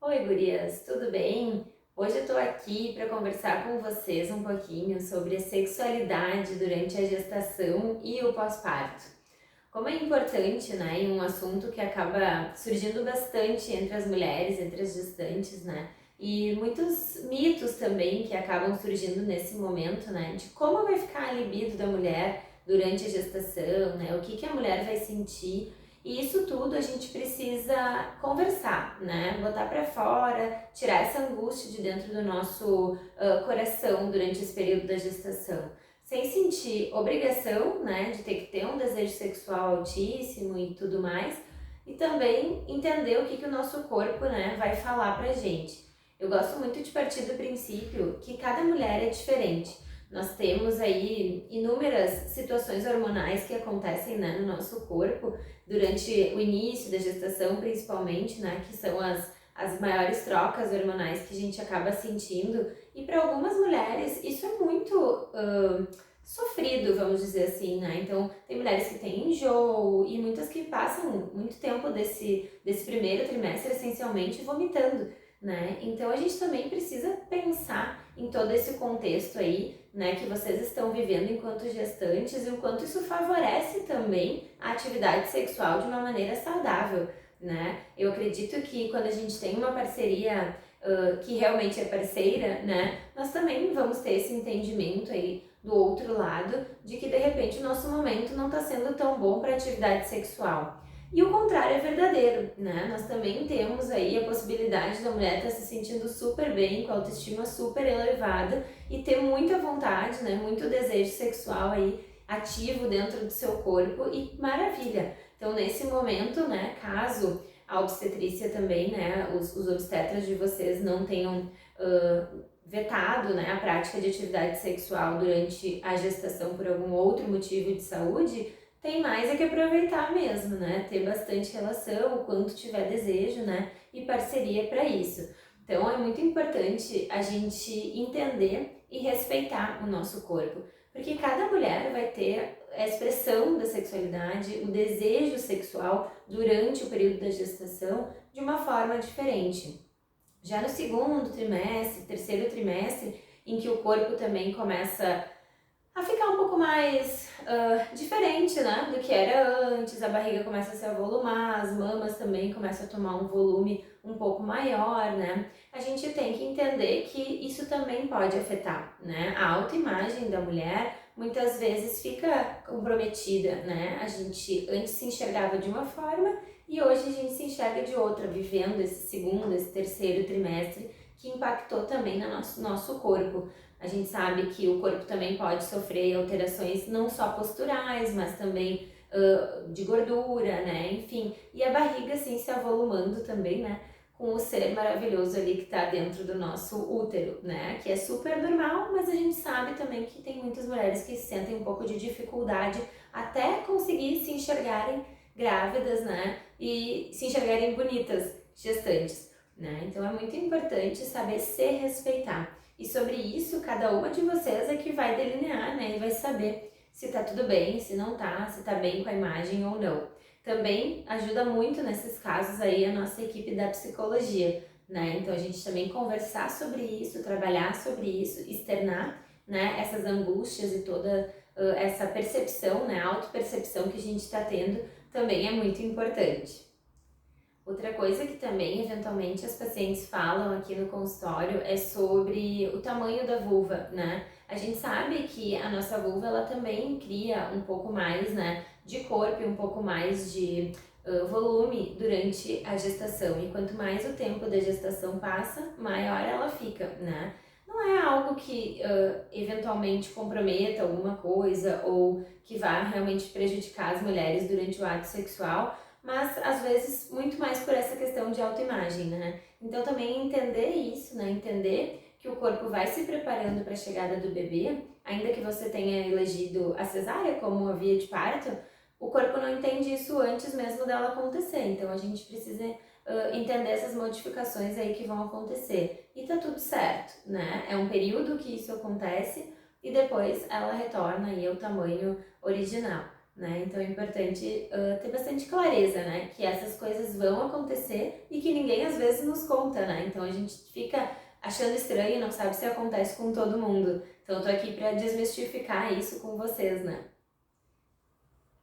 Oi, gurias, tudo bem? Hoje eu tô aqui para conversar com vocês um pouquinho sobre a sexualidade durante a gestação e o pós-parto. Como é importante, né, e um assunto que acaba surgindo bastante entre as mulheres, entre as gestantes, né? E muitos mitos também que acabam surgindo nesse momento, né, de como vai ficar a libido da mulher durante a gestação, né? O que que a mulher vai sentir. E isso tudo a gente precisa conversar, né? Botar para fora, tirar essa angústia de dentro do nosso coração durante esse período da gestação sem sentir obrigação, né, de ter que ter um desejo sexual altíssimo e tudo mais, e também entender o que, que o nosso corpo, né, vai falar pra gente. Eu gosto muito de partir do princípio que cada mulher é diferente. Nós temos aí inúmeras situações hormonais que acontecem, né, no nosso corpo durante o início da gestação, principalmente, né, que são as maiores trocas hormonais que a gente acaba sentindo. E para algumas mulheres isso é muito sofrido, vamos dizer assim, né? Então, tem mulheres que têm enjoo e muitas que passam muito tempo desse primeiro trimestre essencialmente vomitando, né? Então, a gente também precisa pensar em todo esse contexto aí, né, que vocês estão vivendo enquanto gestantes e o quanto isso favorece também a atividade sexual de uma maneira saudável, né? Eu acredito que quando a gente tem uma parceria que realmente é parceira, né, nós também vamos ter esse entendimento aí do outro lado de que de repente o nosso momento não está sendo tão bom para atividade sexual. E o contrário é verdadeiro, né? Nós também temos aí a possibilidade da mulher estar se sentindo super bem, com a autoestima super elevada e ter muita vontade, né? Muito desejo sexual aí ativo dentro do seu corpo e maravilha. Então, nesse momento, né, caso a obstetrícia também, né, os obstetras de vocês não tenham vetado, né, a prática de atividade sexual durante a gestação por algum outro motivo de saúde, tem mais é que aproveitar mesmo, né, ter bastante relação, o quanto tiver desejo, né, e parceria para isso. Então é muito importante a gente entender e respeitar o nosso corpo, porque cada mulher vai ter a expressão da sexualidade, o desejo sexual durante o período da gestação de uma forma diferente. Já no segundo trimestre, terceiro trimestre, em que o corpo também começa a ficar um pouco mais diferente, né, do que era antes, a barriga começa a se avolumar, as mamas também começam a tomar um volume um pouco maior, né, a gente tem que entender que isso também pode afetar, né, a autoimagem da mulher muitas vezes fica comprometida, né, a gente antes se enxergava de uma forma e hoje a gente se enxerga de outra, vivendo esse segundo, esse terceiro trimestre que impactou também no nosso corpo. A gente sabe que o corpo também pode sofrer alterações não só posturais, mas também de gordura, né? Enfim, e a barriga assim se avolumando também, né? Com o ser maravilhoso ali que está dentro do nosso útero, né? Que é super normal, mas a gente sabe também que tem muitas mulheres que sentem um pouco de dificuldade até conseguir se enxergarem grávidas, né? E se enxergarem bonitas, gestantes, né? Então é muito importante saber se respeitar. E sobre isso, cada uma de vocês é que vai delinear, né? E vai saber se tá tudo bem, se não tá, se tá bem com a imagem ou não. Também ajuda muito nesses casos aí a nossa equipe da psicologia, né? Então a gente também conversar sobre isso, trabalhar sobre isso, externar, né? Essas angústias e toda essa percepção, né? A autopercepção que a gente está tendo também é muito importante. Outra coisa que também eventualmente as pacientes falam aqui no consultório é sobre o tamanho da vulva, né? A gente sabe que a nossa vulva ela também cria um pouco mais, né, de corpo e um pouco mais de volume durante a gestação. E quanto mais o tempo da gestação passa, maior ela fica, né? Não é algo que eventualmente comprometa alguma coisa ou que vá realmente prejudicar as mulheres durante o ato sexual, mas às vezes muito mais por essa questão de autoimagem, né? Então também entender isso, né? Entender que o corpo vai se preparando para a chegada do bebê, ainda que você tenha elegido a cesárea como a via de parto, o corpo não entende isso antes mesmo dela acontecer. Então a gente precisa entender essas modificações aí que vão acontecer. E tá tudo certo, né? É um período que isso acontece e depois ela retorna aí ao tamanho original. né? Então é importante ter bastante clareza, né? Que essas coisas vão acontecer e que ninguém às vezes nos conta, né? Então a gente fica achando estranho e não sabe se acontece com todo mundo. Então eu tô aqui para desmistificar isso com vocês, né?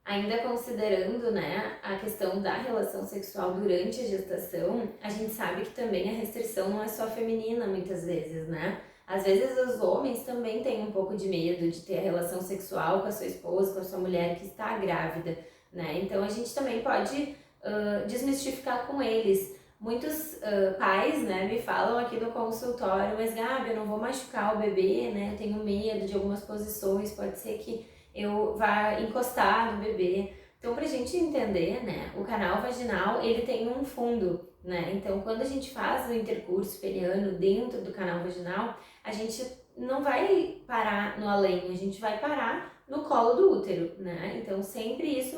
Ainda considerando, né, a questão da relação sexual durante a gestação, a gente sabe que também a restrição não é só feminina muitas vezes, né? Às vezes os homens também têm um pouco de medo de ter a relação sexual com a sua esposa, com a sua mulher que está grávida, né? Então a gente também pode desmistificar com eles. Muitos pais, né, me falam aqui no consultório, mas Gabi, eu não vou machucar o bebê, né? Eu tenho medo de algumas posições, pode ser que eu vá encostar no bebê. Então, pra gente entender, né, o canal vaginal, ele tem um fundo, né? Então, quando a gente faz o intercurso peniano dentro do canal vaginal, a gente não vai parar no além, a gente vai parar no colo do útero, né? Então, sempre esse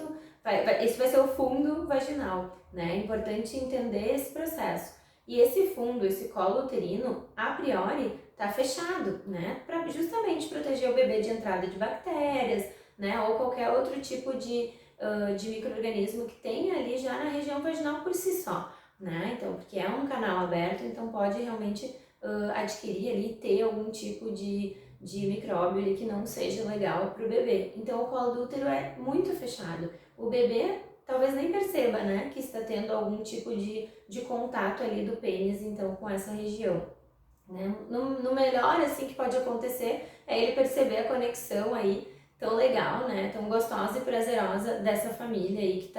vai ser o fundo vaginal, né? É importante entender esse processo. E esse fundo, esse colo uterino, a priori, tá fechado, né? Para justamente proteger o bebê de entrada de bactérias, né? Ou qualquer outro tipo de micro-organismo que tenha ali já na região vaginal por si só, né? Então, porque é um canal aberto, então pode realmente adquirir ali, ter algum tipo de micróbio ali que não seja legal para o bebê. Então, o colo do útero é muito fechado. O bebê talvez nem perceba, né, que está tendo algum tipo de contato ali do pênis, então, com essa região. Né? No melhor, assim, que pode acontecer é ele perceber a conexão aí tão legal, né, tão gostosa e prazerosa dessa família aí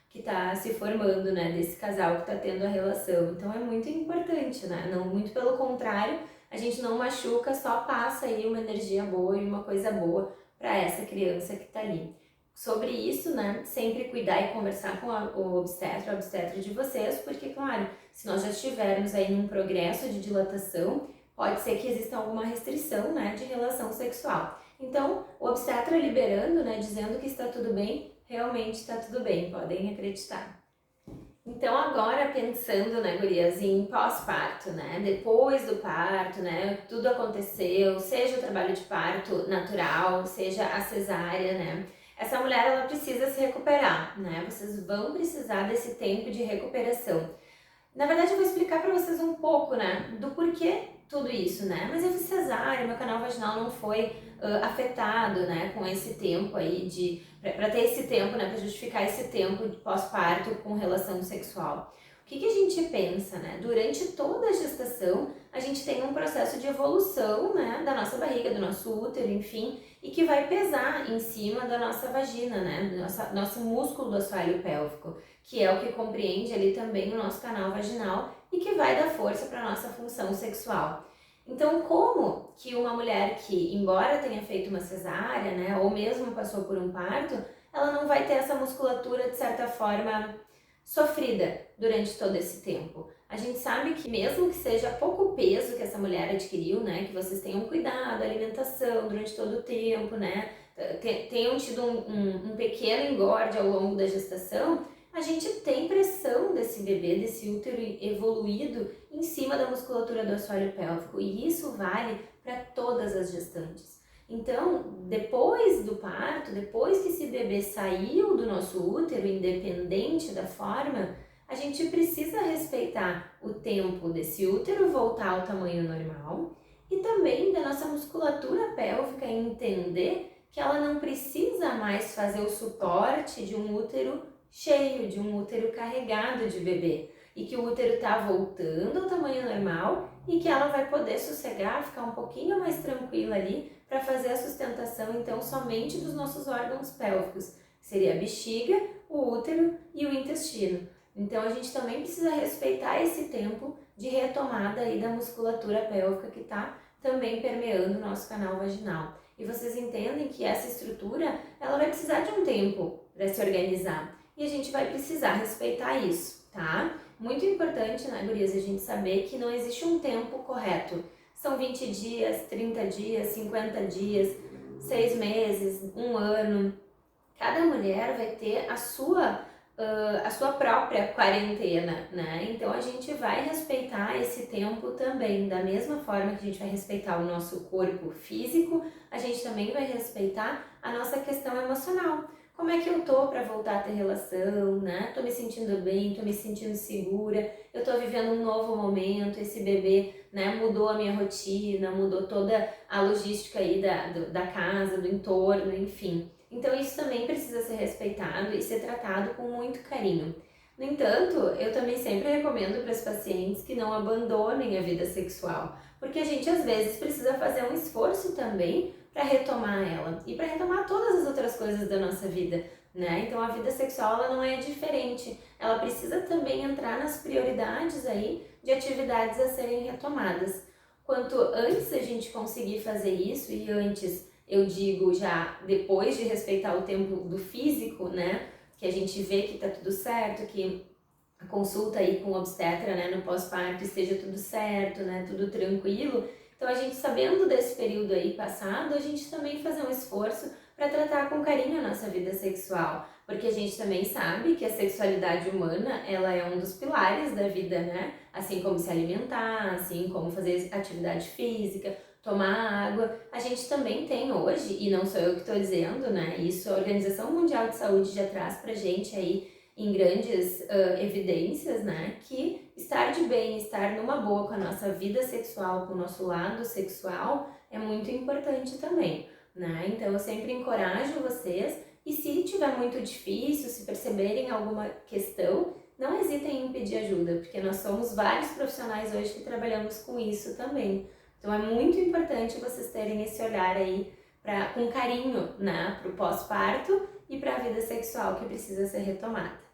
que tá se formando, né, desse casal que tá tendo a relação. Então é muito importante, né, não, muito pelo contrário, a gente não machuca, só passa aí uma energia boa e uma coisa boa para essa criança que tá ali. Sobre isso, né, sempre cuidar e conversar com o obstetra de vocês, porque, claro, se nós já estivermos aí num progresso de dilatação, pode ser que exista alguma restrição, né, de relação sexual. Então, o obstetra liberando, né, dizendo que está tudo bem, realmente está tudo bem, podem acreditar. Então, agora pensando, né, gurias, em pós-parto, né, depois do parto, né, tudo aconteceu, seja o trabalho de parto natural, seja a cesárea, né, essa mulher, ela precisa se recuperar, né, vocês vão precisar desse tempo de recuperação. Na verdade, eu vou explicar para vocês um pouco, né, do porquê tudo isso, né? Mas eu fiz cesárea, meu canal vaginal não foi afetado, né, com esse tempo aí para ter esse tempo, né, para justificar esse tempo de pós-parto com relação sexual. O que a gente pensa, né? Durante toda a gestação, a gente tem um processo de evolução, né, da nossa barriga, do nosso útero, enfim, e que vai pesar em cima da nossa vagina, né, do nosso músculo do assoalho pélvico, que é o que compreende ali também o nosso canal vaginal e que vai dar força para a nossa função sexual. Então, como que uma mulher que, embora tenha feito uma cesárea, né, ou mesmo passou por um parto, ela não vai ter essa musculatura, de certa forma, sofrida durante todo esse tempo? A gente sabe que mesmo que seja pouco peso que essa mulher adquiriu, né, que vocês tenham cuidado, alimentação durante todo o tempo, né, tenham tido um pequeno engorde ao longo da gestação, a gente tem pressão desse bebê, desse útero evoluído em cima da musculatura do assoalho pélvico, e isso vale para todas as gestantes. Então, depois do parto, depois que esse bebê saiu do nosso útero, independente da forma, a gente precisa respeitar o tempo desse útero voltar ao tamanho normal e também da nossa musculatura pélvica entender que ela não precisa mais fazer o suporte de um útero cheio, de um útero carregado de bebê, e que o útero está voltando ao tamanho normal e que ela vai poder sossegar, ficar um pouquinho mais tranquila ali para fazer a sustentação então somente dos nossos órgãos pélvicos, que seria a bexiga, o útero e o intestino. Então a gente também precisa respeitar esse tempo de retomada aí da musculatura pélvica que está também permeando o nosso canal vaginal. E vocês entendem que essa estrutura, ela vai precisar de um tempo para se organizar. E a gente vai precisar respeitar isso, tá? Muito importante, né, gurias, a gente saber que não existe um tempo correto. São 20 dias, 30 dias, 50 dias, 6 meses, um ano. Cada mulher vai ter a sua própria quarentena, né? Então a gente vai respeitar esse tempo também, da mesma forma que a gente vai respeitar o nosso corpo físico, a gente também vai respeitar a nossa questão emocional. como é que eu tô para voltar a ter relação, né? Tô me sentindo bem, tô me sentindo segura, eu tô vivendo um novo momento, esse bebê, né, mudou a minha rotina, mudou toda a logística aí da casa, do entorno, enfim. Então isso também precisa ser respeitado e ser tratado com muito carinho. No entanto, eu também sempre recomendo para os pacientes que não abandonem a vida sexual, porque a gente às vezes precisa fazer um esforço também para retomar ela e para retomar todas as outras coisas da nossa vida, né? Então a vida sexual ela não é diferente, ela precisa também entrar nas prioridades aí de atividades a serem retomadas. Quanto antes a gente conseguir fazer isso, e antes eu digo já depois de respeitar o tempo do físico, né? Que a gente vê que tá tudo certo, que a consulta aí com o obstetra, né, no pós-parto esteja tudo certo, né, tudo tranquilo. Então a gente sabendo desse período aí passado, a gente também fazer um esforço para tratar com carinho a nossa vida sexual, porque a gente também sabe que a sexualidade humana, ela é um dos pilares da vida, né? Assim como se alimentar, assim como fazer atividade física, tomar água. A gente também tem hoje, e não sou eu que estou dizendo, né? Isso a Organização Mundial de Saúde já traz pra gente aí em grandes evidências, né, que estar de bem, estar numa boa com a nossa vida sexual, com o nosso lado sexual, é muito importante também, né? Então eu sempre encorajo vocês e se tiver muito difícil, se perceberem alguma questão, não hesitem em pedir ajuda, porque nós somos vários profissionais hoje que trabalhamos com isso também. Então é muito importante vocês terem esse olhar aí com carinho, né, para o pós-parto e para a vida sexual que precisa ser retomada.